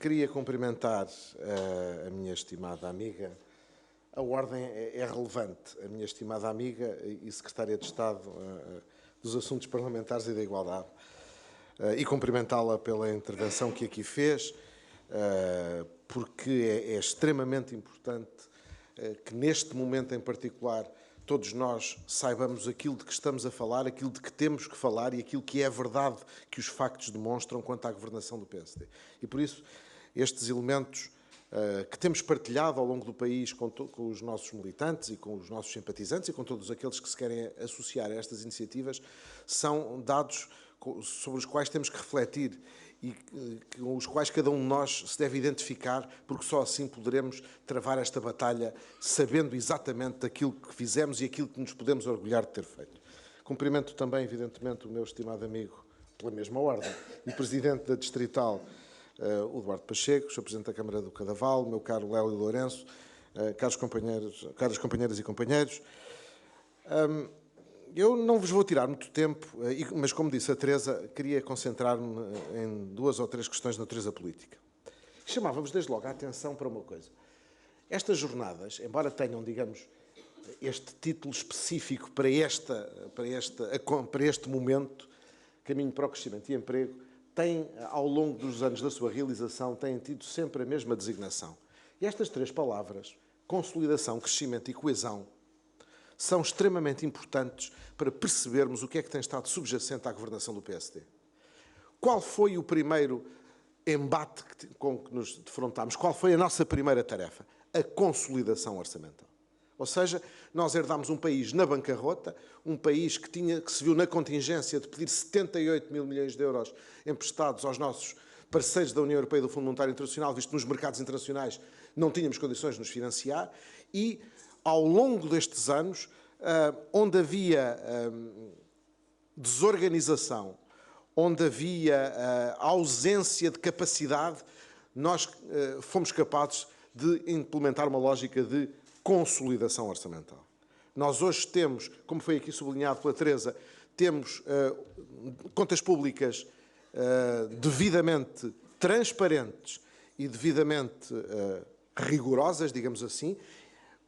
Queria cumprimentar a minha estimada amiga. A ordem é relevante. A minha estimada amiga e Secretária de Estado dos Assuntos Parlamentares e da Igualdade. E cumprimentá-la pela intervenção que aqui fez, porque é extremamente importante que neste momento em particular todos nós saibamos aquilo de que estamos a falar, aquilo de que temos que falar e aquilo que é verdade que os factos demonstram quanto à governação do PSD. E por isso, estes elementos que temos partilhado ao longo do país com os nossos militantes e com os nossos simpatizantes e com todos aqueles que se querem associar a estas iniciativas, são dados sobre os quais temos que refletir e com os quais cada um de nós se deve identificar, porque só assim poderemos travar esta batalha sabendo exatamente aquilo que fizemos e aquilo que nos podemos orgulhar de ter feito. Cumprimento também, evidentemente, o meu estimado amigo, pela mesma ordem, e Presidente da Distrital, o Eduardo Pacheco, Sr. Presidente da Câmara do Cadaval, meu caro Lélio Lourenço, caras companheiras e companheiros. Eu não vos vou tirar muito tempo, mas como disse a Teresa, queria concentrar-me em duas ou três questões de natureza política. Chamava-vos desde logo a atenção para uma coisa. Estas jornadas, embora tenham, digamos, este título específico para este momento, Caminho para o Crescimento e Emprego, têm, ao longo dos anos da sua realização, têm tido sempre a mesma designação. E estas três palavras, consolidação, crescimento e coesão, são extremamente importantes para percebermos o que é que tem estado subjacente à governação do PSD. Qual foi o primeiro embate com que nos defrontámos? Qual foi a nossa primeira tarefa? A consolidação orçamental. Ou seja, nós herdámos um país na bancarrota, um país que se viu na contingência de pedir 78 mil milhões de euros emprestados aos nossos parceiros da União Europeia e do Fundo Monetário Internacional, visto que nos mercados internacionais não tínhamos condições de nos financiar, e ao longo destes anos, onde havia desorganização, onde havia ausência de capacidade, nós fomos capazes de implementar uma lógica de consolidação orçamental. Nós hoje temos, como foi aqui sublinhado pela Teresa, temos contas públicas devidamente transparentes e devidamente rigorosas, digamos assim.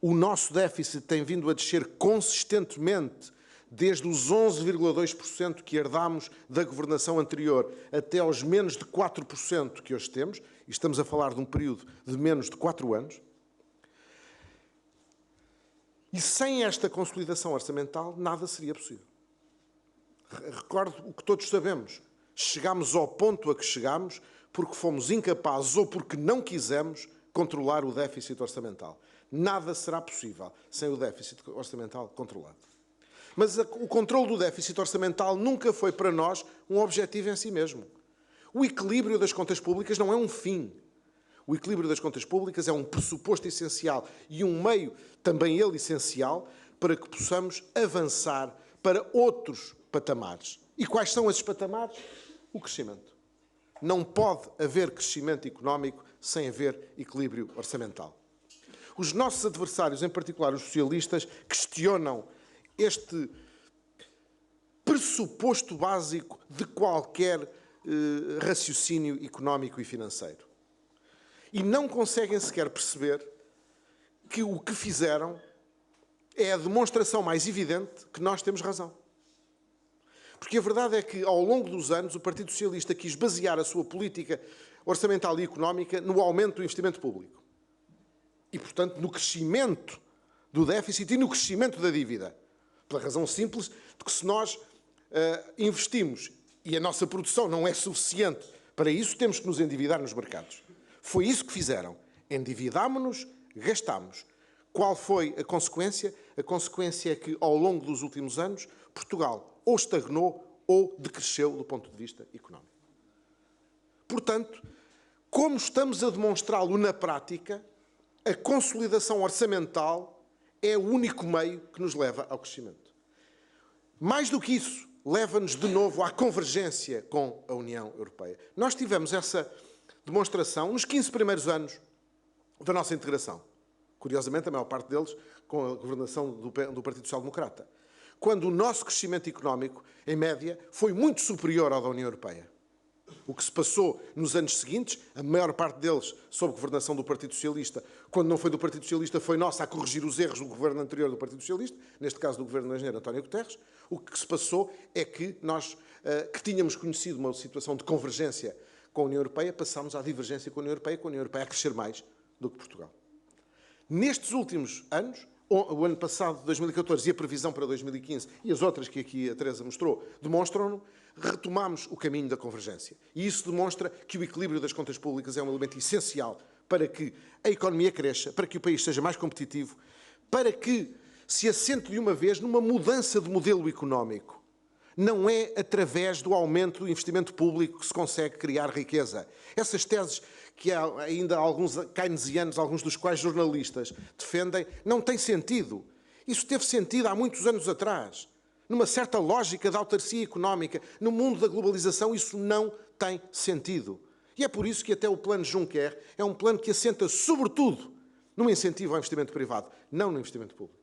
O nosso déficit tem vindo a descer consistentemente desde os 11,2% que herdámos da governação anterior até aos menos de 4% que hoje temos, e estamos a falar de um período de menos de 4 anos. E sem esta consolidação orçamental, nada seria possível. Recordo o que todos sabemos. Chegámos ao ponto a que chegámos porque fomos incapazes ou porque não quisemos controlar o déficit orçamental. Nada será possível sem o déficit orçamental controlado. Mas o controle do déficit orçamental nunca foi para nós um objetivo em si mesmo. O equilíbrio das contas públicas não é um fim. O equilíbrio das contas públicas é um pressuposto essencial e um meio, também ele essencial, para que possamos avançar para outros patamares. E quais são esses patamares? O crescimento. Não pode haver crescimento económico sem haver equilíbrio orçamental. Os nossos adversários, em particular os socialistas, questionam este pressuposto básico de qualquer raciocínio económico e financeiro. E não conseguem sequer perceber que o que fizeram é a demonstração mais evidente que nós temos razão. Porque a verdade é que, ao longo dos anos, o Partido Socialista quis basear a sua política orçamental e económica no aumento do investimento público. E, portanto, no crescimento do déficit e no crescimento da dívida. Pela razão simples de que se nós investimos e a nossa produção não é suficiente para isso, temos que nos endividar nos mercados. Foi isso que fizeram. Endividámo-nos, gastámos. Qual foi a consequência? A consequência é que, ao longo dos últimos anos, Portugal ou estagnou ou decresceu do ponto de vista económico. Portanto, como estamos a demonstrá-lo na prática, a consolidação orçamental é o único meio que nos leva ao crescimento. Mais do que isso, leva-nos de novo à convergência com a União Europeia. Nós tivemos essa demonstração nos 15 primeiros anos da nossa integração. Curiosamente, a maior parte deles com a governação do Partido Social Democrata. Quando o nosso crescimento económico, em média, foi muito superior ao da União Europeia. O que se passou nos anos seguintes, a maior parte deles sob governação do Partido Socialista, quando não foi do Partido Socialista, foi nossa a corrigir os erros do governo anterior do Partido Socialista, neste caso do governo do engenheiro António Guterres. O que se passou é que nós, que tínhamos conhecido uma situação de convergência com a União Europeia, passámos à divergência com a União Europeia a crescer mais do que Portugal. Nestes últimos anos, o ano passado, 2014, e a previsão para 2015, e as outras que aqui a Teresa mostrou, demonstram-no, retomamos o caminho da convergência. E isso demonstra que o equilíbrio das contas públicas é um elemento essencial para que a economia cresça, para que o país seja mais competitivo, para que se assente de uma vez numa mudança de modelo económico. Não é através do aumento do investimento público que se consegue criar riqueza. Essas teses que há ainda alguns keynesianos, alguns dos quais jornalistas, defendem, não têm sentido. Isso teve sentido há muitos anos atrás. Numa certa lógica da autarcia económica, no mundo da globalização, isso não tem sentido. E é por isso que até o plano Juncker é um plano que assenta sobretudo no incentivo ao investimento privado, não no investimento público.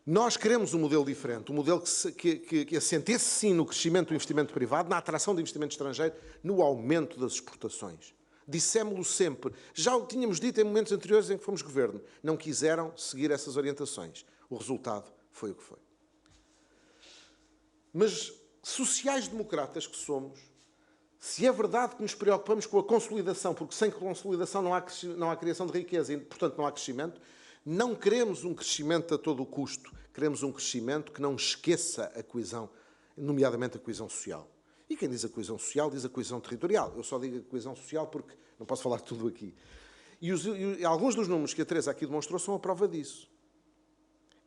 Nós queremos um modelo diferente, um modelo que assentesse sim no crescimento do investimento privado, na atração de investimento estrangeiro, no aumento das exportações. Dissemos-lo sempre. Já o tínhamos dito em momentos anteriores em que fomos governo. Não quiseram seguir essas orientações. O resultado foi o que foi. Mas, sociais-democratas que somos, se é verdade que nos preocupamos com a consolidação, porque sem consolidação não há criação de riqueza e, portanto, não há crescimento, não queremos um crescimento a todo o custo. Queremos um crescimento que não esqueça a coesão, nomeadamente a coesão social. E quem diz a coesão social, diz a coesão territorial. Eu só digo a coesão social porque não posso falar tudo aqui. E alguns dos números que a Teresa aqui demonstrou são a prova disso.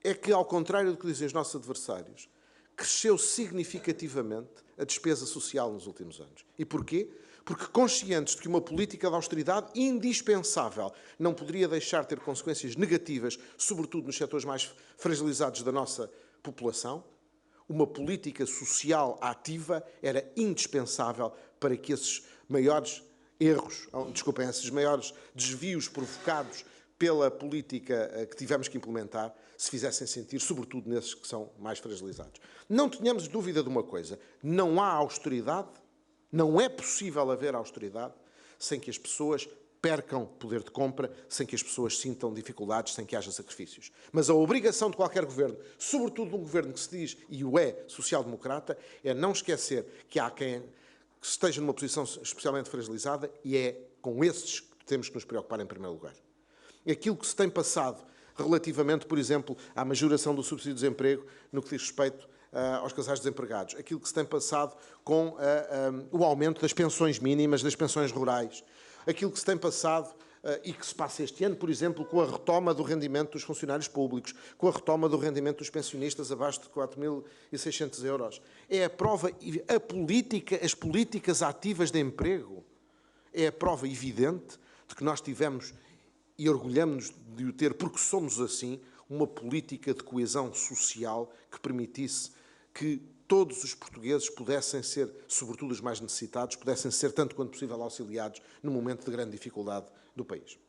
É que, ao contrário do que dizem os nossos adversários, cresceu significativamente a despesa social nos últimos anos. E porquê? Porque conscientes de que uma política de austeridade indispensável não poderia deixar de ter consequências negativas, sobretudo nos setores mais fragilizados da nossa população, uma política social ativa era indispensável para que esses maiores erros, desculpem, esses maiores desvios provocados pela política que tivemos que implementar, se fizessem sentir, sobretudo nesses que são mais fragilizados. Não tenhamos dúvida de uma coisa, não há austeridade, não é possível haver austeridade sem que as pessoas percam poder de compra, sem que as pessoas sintam dificuldades, sem que haja sacrifícios. Mas a obrigação de qualquer governo, sobretudo de um governo que se diz, e o é, social-democrata, é não esquecer que há quem esteja numa posição especialmente fragilizada e é com esses que temos que nos preocupar em primeiro lugar. Aquilo que se tem passado relativamente, por exemplo, à majoração do subsídio de desemprego no que diz respeito aos casais desempregados. Aquilo que se tem passado com o aumento das pensões mínimas, das pensões rurais. Aquilo que se tem passado e que se passa este ano, por exemplo, com a retoma do rendimento dos funcionários públicos, com a retoma do rendimento dos pensionistas abaixo de 4.600 euros. É a prova, as políticas ativas de emprego, é a prova evidente de que nós tivemos, e orgulhamos-nos de o ter, porque somos assim, uma política de coesão social que permitisse que todos os portugueses pudessem ser, sobretudo os mais necessitados, pudessem ser, tanto quanto possível, auxiliados no momento de grande dificuldade do país.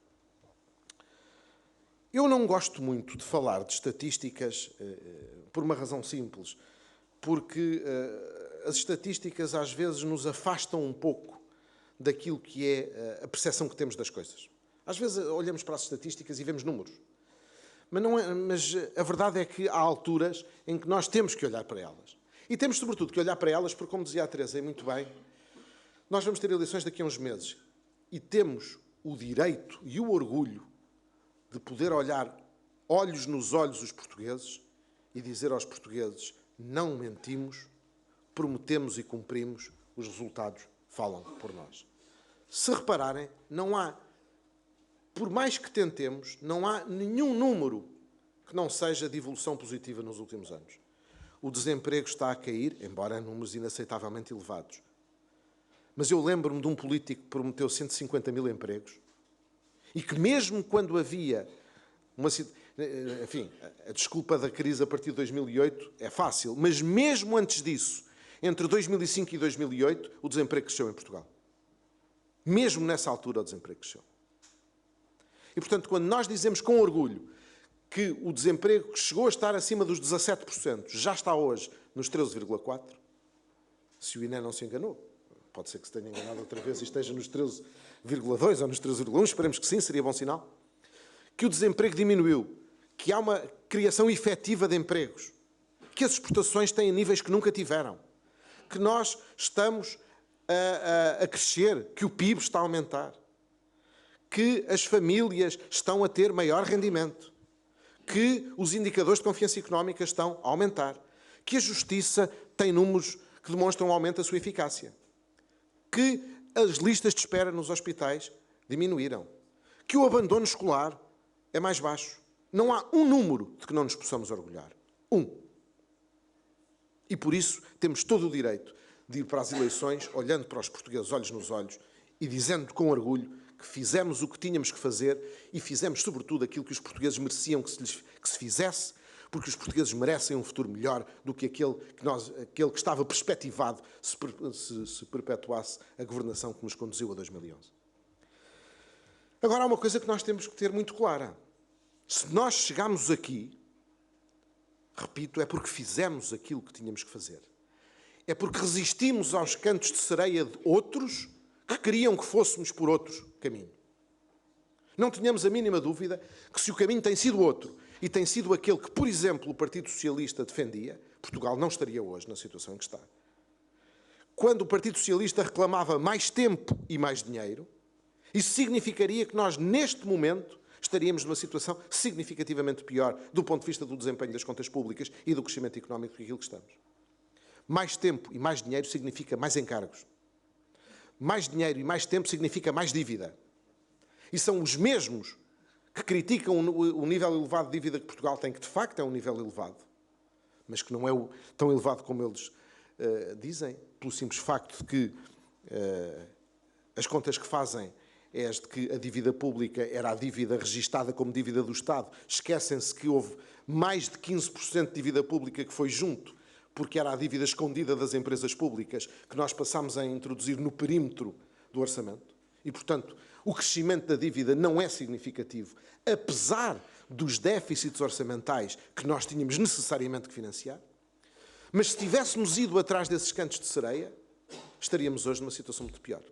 Eu não gosto muito de falar de estatísticas por uma razão simples, porque as estatísticas às vezes nos afastam um pouco daquilo que é a percepção que temos das coisas. Às vezes olhamos para as estatísticas e vemos números. Mas a verdade é que há alturas em que nós temos que olhar para elas. E temos, sobretudo, que olhar para elas, porque, como dizia a Teresa, e muito bem, nós vamos ter eleições daqui a uns meses. E temos o direito e o orgulho de poder olhar olhos nos olhos os portugueses e dizer aos portugueses: não mentimos, prometemos e cumprimos, os resultados falam por nós. Se repararem, não há, por mais que tentemos, não há nenhum número que não seja de evolução positiva nos últimos anos. O desemprego está a cair, embora em números inaceitavelmente elevados. Mas eu lembro-me de um político que prometeu 150 mil empregos e que mesmo quando havia uma... Enfim, a desculpa da crise a partir de 2008 é fácil, mas mesmo antes disso, entre 2005 e 2008, o desemprego cresceu em Portugal. Mesmo nessa altura o desemprego cresceu. E, portanto, quando nós dizemos com orgulho que o desemprego que chegou a estar acima dos 17%, já está hoje nos 13,4%, se o INE não se enganou. Pode ser que se tenha enganado outra vez e esteja nos 13,2 ou nos 13,1, esperemos que sim, seria bom sinal. Que o desemprego diminuiu, que há uma criação efetiva de empregos, que as exportações têm níveis que nunca tiveram, que nós estamos a crescer, que o PIB está a aumentar, que as famílias estão a ter maior rendimento, que os indicadores de confiança económica estão a aumentar, que a justiça tem números que demonstram um aumento da sua eficácia, que as listas de espera nos hospitais diminuíram, que o abandono escolar é mais baixo. Não há um número de que não nos possamos orgulhar. Um. E por isso temos todo o direito de ir para as eleições olhando para os portugueses olhos nos olhos e dizendo com orgulho que fizemos o que tínhamos que fazer e fizemos, sobretudo, aquilo que os portugueses mereciam que se fizesse, porque os portugueses merecem um futuro melhor do que aquele que estava perspectivado se perpetuasse a governação que nos conduziu a 2011. Agora, há uma coisa que nós temos que ter muito clara. Se nós chegamos aqui, repito, é porque fizemos aquilo que tínhamos que fazer. É porque resistimos aos cantos de sereia de outros que queriam que fôssemos por outro caminho. Não tenhamos a mínima dúvida que se o caminho tem sido outro e tem sido aquele que, por exemplo, o Partido Socialista defendia, Portugal não estaria hoje na situação em que está. Quando o Partido Socialista reclamava mais tempo e mais dinheiro, isso significaria que nós, neste momento, estaríamos numa situação significativamente pior do ponto de vista do desempenho das contas públicas e do crescimento económico do que aquilo que estamos. Mais tempo e mais dinheiro significa mais encargos. Mais dinheiro e mais tempo significa mais dívida. E são os mesmos que criticam o nível elevado de dívida que Portugal tem, que de facto é um nível elevado, mas que não é tão elevado como eles dizem, pelo simples facto de que as contas que fazem é as de que a dívida pública era a dívida registada como dívida do Estado. Esquecem-se que houve mais de 15% de dívida pública que foi junto, porque era a dívida escondida das empresas públicas que nós passámos a introduzir no perímetro do orçamento. E, portanto, o crescimento da dívida não é significativo, apesar dos déficits orçamentais que nós tínhamos necessariamente que financiar. Mas se tivéssemos ido atrás desses cantos de sereia, estaríamos hoje numa situação muito pior.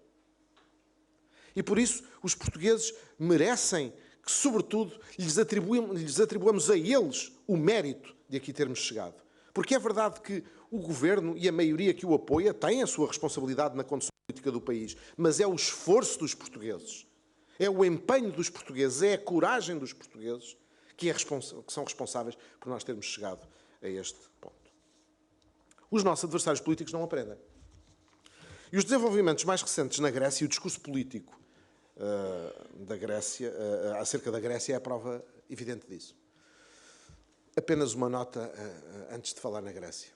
E por isso os portugueses merecem que, sobretudo, lhes atribuamos a eles o mérito de aqui termos chegado. Porque é verdade que o Governo e a maioria que o apoia têm a sua responsabilidade na condução política do país, mas é o esforço dos portugueses, é o empenho dos portugueses, é a coragem dos portugueses que são responsáveis por nós termos chegado a este ponto. Os nossos adversários políticos não aprendem. E os desenvolvimentos mais recentes na Grécia e o discurso político da Grécia, acerca da Grécia, é a prova evidente disso. Apenas uma nota antes de falar na Grécia.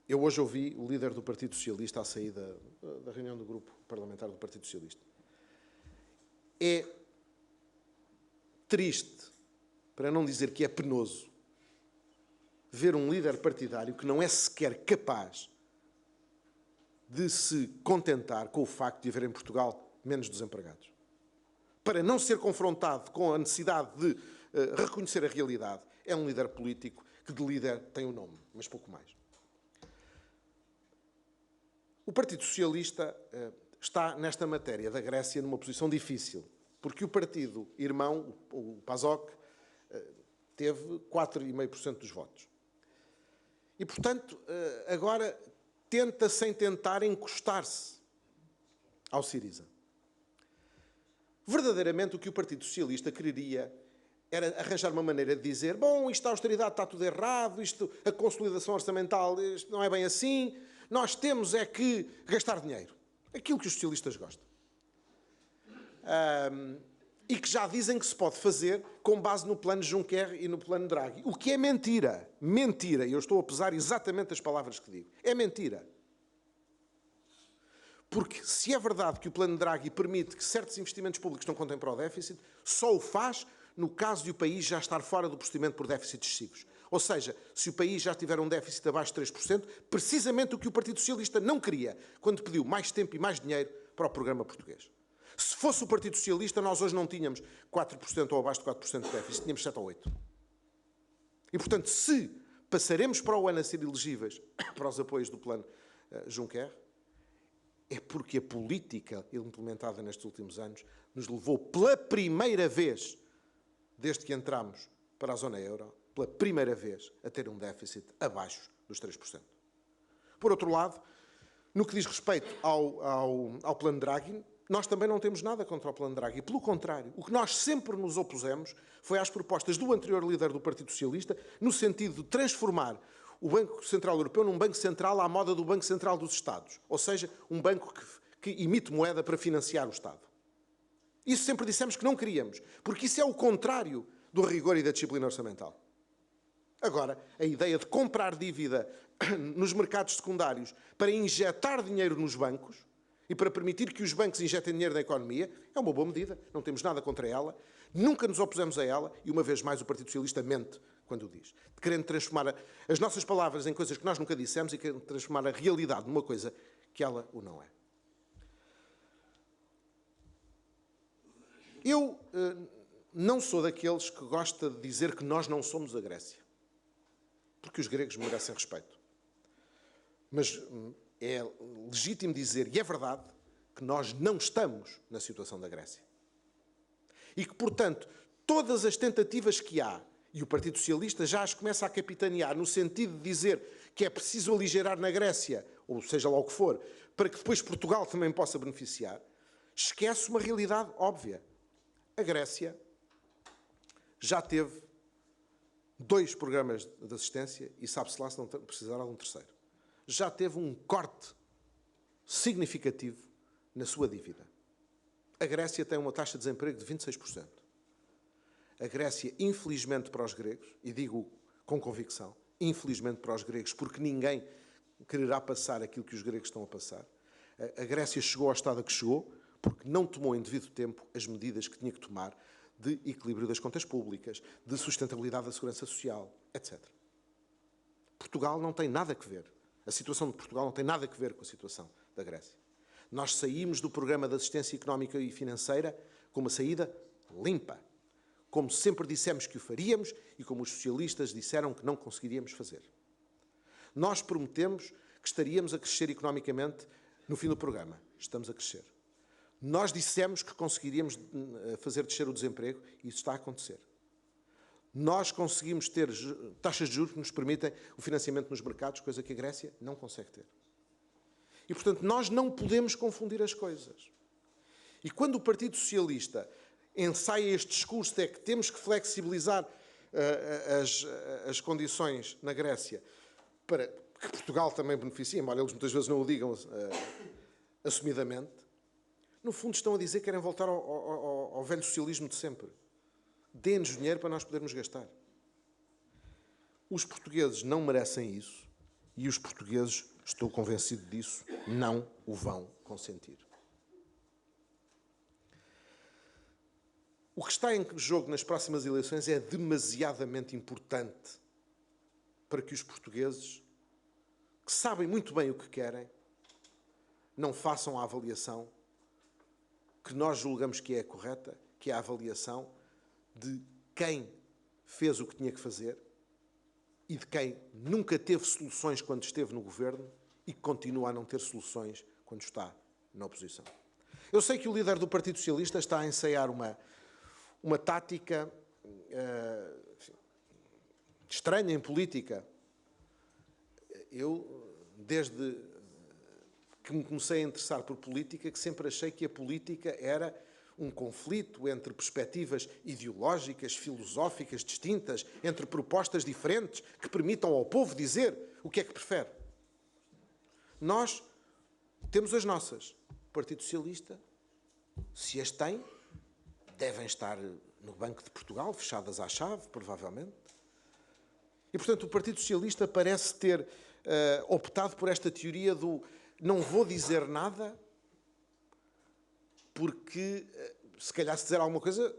Eu hoje ouvi o líder do Partido Socialista à saída da reunião do grupo parlamentar do Partido Socialista. É triste, para não dizer que é penoso, ver um líder partidário que não é sequer capaz de se contentar com o facto de haver em Portugal menos desempregados. Para não ser confrontado com a necessidade de reconhecer a realidade, é um líder político que de líder tem o nome, mas pouco mais. O Partido Socialista está, nesta matéria da Grécia, numa posição difícil, porque o partido irmão, o PASOK, teve 4,5% dos votos. E, portanto, agora tenta, sem tentar, encostar-se ao Syriza. Verdadeiramente, o que o Partido Socialista quereria era arranjar uma maneira de dizer: bom, isto da austeridade está tudo errado, a consolidação orçamental isto não é bem assim, nós temos é que gastar dinheiro. Aquilo que os socialistas gostam. E que já dizem que se pode fazer com base no plano Juncker e no plano Draghi. O que é mentira. Mentira. E eu estou a pesar exatamente as palavras que digo. É mentira. Porque se é verdade que o plano Draghi permite que certos investimentos públicos não contem para o déficit, só o faz no caso de o país já estar fora do procedimento por déficits excessivos. Ou seja, se o país já tiver um déficit abaixo de 3%, precisamente o que o Partido Socialista não queria, quando pediu mais tempo e mais dinheiro para o programa português. Se fosse o Partido Socialista, nós hoje não tínhamos 4% ou abaixo de 4% de déficit, tínhamos 7 ou 8%. E, portanto, se passaremos para o ano a ser elegíveis para os apoios do plano Juncker, é porque a política implementada nestes últimos anos nos levou pela primeira vez, desde que entramos para a zona euro, pela primeira vez a ter um déficit abaixo dos 3%. Por outro lado, no que diz respeito ao plano Draghi, nós também não temos nada contra o plano Draghi. Pelo contrário, o que nós sempre nos opusemos foi às propostas do anterior líder do Partido Socialista, no sentido de transformar o Banco Central Europeu num banco central à moda do Banco Central dos Estados. Ou seja, um banco que emite moeda para financiar o Estado. Isso sempre dissemos que não queríamos, porque isso é o contrário do rigor e da disciplina orçamental. Agora, a ideia de comprar dívida nos mercados secundários para injetar dinheiro nos bancos e para permitir que os bancos injetem dinheiro na economia é uma boa medida. Não temos nada contra ela, nunca nos opusemos a ela e, uma vez mais, o Partido Socialista mente quando o diz. Querendo transformar as nossas palavras em coisas que nós nunca dissemos e querendo transformar a realidade numa coisa que ela o não é. Eu não sou daqueles que gosta de dizer que nós não somos a Grécia. Porque os gregos merecem respeito. Mas é legítimo dizer, e é verdade, que nós não estamos na situação da Grécia. E que, portanto, todas as tentativas que há, e o Partido Socialista já as começa a capitanear, no sentido de dizer que é preciso aligerar na Grécia, ou seja lá o que for, para que depois Portugal também possa beneficiar, esquece uma realidade óbvia. A Grécia já teve 2 programas de assistência e sabe-se lá se não precisará de um terceiro. Já teve um corte significativo na sua dívida. A Grécia tem uma taxa de desemprego de 26%. A Grécia, infelizmente para os gregos, e digo com convicção, infelizmente para os gregos, porque ninguém quererá passar aquilo que os gregos estão a passar, a Grécia chegou ao estado a que chegou porque não tomou em devido tempo as medidas que tinha que tomar de equilíbrio das contas públicas, de sustentabilidade da segurança social, etc. Portugal não tem nada a ver. A situação de Portugal não tem nada a ver com a situação da Grécia. Nós saímos do programa de assistência económica e financeira com uma saída limpa, como sempre dissemos que o faríamos e como os socialistas disseram que não conseguiríamos fazer. Nós prometemos que estaríamos a crescer economicamente no fim do programa. Estamos a crescer. Nós dissemos que conseguiríamos fazer descer o desemprego e isso está a acontecer. Nós conseguimos ter taxas de juros que nos permitem o financiamento nos mercados, coisa que a Grécia não consegue ter. E, portanto, nós não podemos confundir as coisas. E quando o Partido Socialista ensaia este discurso de que temos que flexibilizar as condições na Grécia para que Portugal também beneficie, embora eles muitas vezes não o digam assumidamente, no fundo estão a dizer que querem voltar ao velho socialismo de sempre. Dê-nos dinheiro para nós podermos gastar. Os portugueses não merecem isso e os portugueses, estou convencido disso, não o vão consentir. O que está em jogo nas próximas eleições é demasiadamente importante para que os portugueses, que sabem muito bem o que querem, não façam a avaliação que nós julgamos que é a correta, que é a avaliação de quem fez o que tinha que fazer e de quem nunca teve soluções quando esteve no governo e que continua a não ter soluções quando está na oposição. Eu sei que o líder do Partido Socialista está a ensaiar uma tática estranha em política. Eu, desde que me comecei a interessar por política, que sempre achei que a política era um conflito entre perspectivas ideológicas, filosóficas distintas, entre propostas diferentes que permitam ao povo dizer o que é que prefere. Nós temos as nossas. O Partido Socialista, se as tem, devem estar no Banco de Portugal, fechadas à chave, provavelmente. E, portanto, o Partido Socialista parece ter optado por esta teoria do não vou dizer nada, porque, se calhar, se dizer alguma coisa,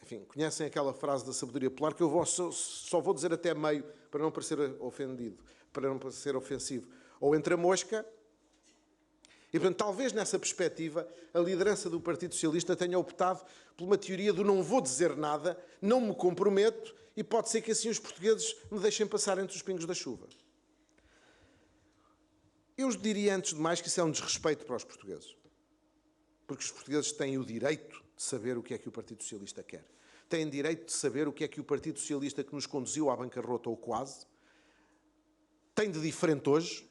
enfim, conhecem aquela frase da sabedoria popular que eu só vou dizer até meio para não parecer ofendido, para não parecer ofensivo. Ou entre a mosca E, portanto, talvez nessa perspectiva, a liderança do Partido Socialista tenha optado por uma teoria do não vou dizer nada, não me comprometo e pode ser que assim os portugueses me deixem passar entre os pingos da chuva. Eu diria, antes de mais, que isso é um desrespeito para os portugueses. Porque os portugueses têm o direito de saber o que é que o Partido Socialista quer. Têm direito de saber o que é que o Partido Socialista que nos conduziu à bancarrota ou quase tem de diferente hoje,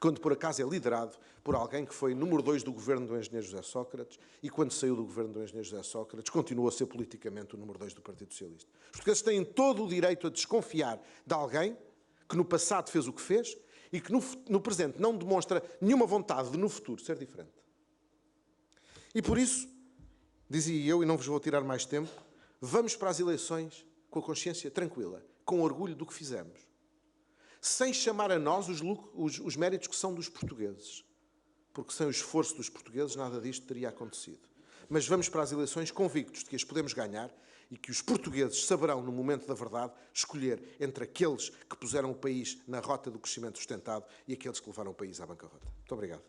quando por acaso é liderado por alguém que foi número 2 do governo do engenheiro José Sócrates e quando saiu do governo do engenheiro José Sócrates continuou a ser politicamente o número 2 do Partido Socialista. Os portugueses têm todo o direito a desconfiar de alguém que no passado fez o que fez e que no presente não demonstra nenhuma vontade de no futuro ser diferente. E por isso, dizia eu, e não vos vou tirar mais tempo, vamos para as eleições com a consciência tranquila, com orgulho do que fizemos, sem chamar a nós os méritos que são dos portugueses, porque sem o esforço dos portugueses nada disto teria acontecido. Mas vamos para as eleições convictos de que as podemos ganhar e que os portugueses saberão, no momento da verdade, escolher entre aqueles que puseram o país na rota do crescimento sustentado e aqueles que levaram o país à bancarrota. Muito obrigado.